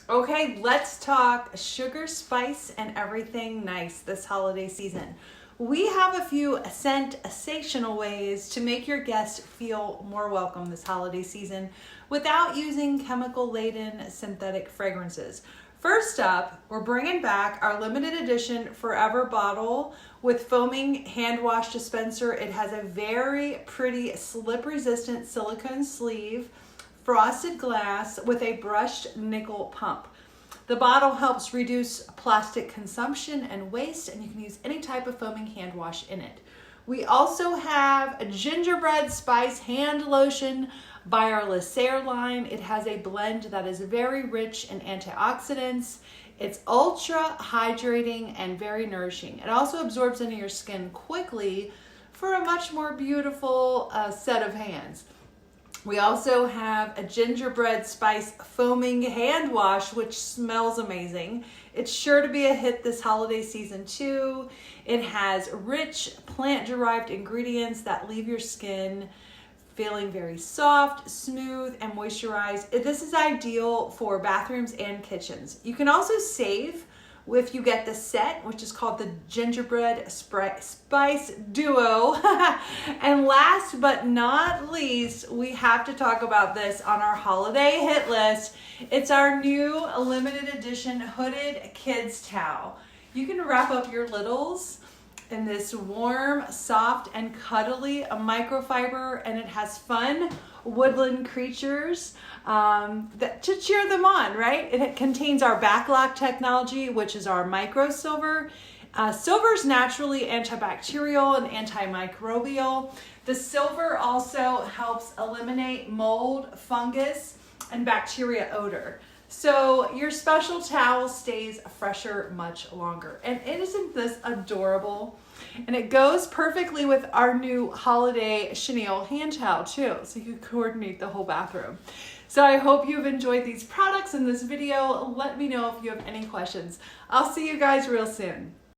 Okay, let's talk sugar, spice, and everything nice this holiday season. We have a few sensational ways to make your guests feel more welcome this holiday season without using chemical-laden synthetic fragrances. First up, we're bringing back our limited edition Forever bottle with foaming hand wash dispenser. It has a very pretty slip-resistant silicone sleeve, frosted glass with a brushed nickel pump. The bottle helps reduce plastic consumption and waste, and you can use any type of foaming hand wash in it. We also have a Gingerbread Spice Hand Lotion by our Lysair line. It has a blend that is very rich in antioxidants. It's ultra hydrating and very nourishing. It also absorbs into your skin quickly for a much more beautiful set of hands. We also have a Gingerbread Spice Foaming Hand Wash, which smells amazing. It's sure to be a hit this holiday season too. It has rich plant-derived ingredients that leave your skin feeling very soft, smooth, and moisturized. This is ideal for bathrooms and kitchens. You can also save if you get the set, which is called the Gingerbread Spice Duo. And last but not least, we have to talk about this on our holiday hit list. It's our new limited edition hooded kids towel. You can wrap up your littles in this warm, soft, and cuddly microfiber, and it has fun woodland creatures to cheer them on, right? It contains our backlock technology, which is our micro silver. Silver is naturally antibacterial and antimicrobial. The silver also helps eliminate mold, fungus, and bacteria odor. So your special towel stays fresher much longer. And isn't this adorable? And it goes perfectly with our new holiday chenille hand towel too, so you can coordinate the whole bathroom. So I hope you've enjoyed these products in this video. Let me know if you have any questions. I'll see you guys real soon.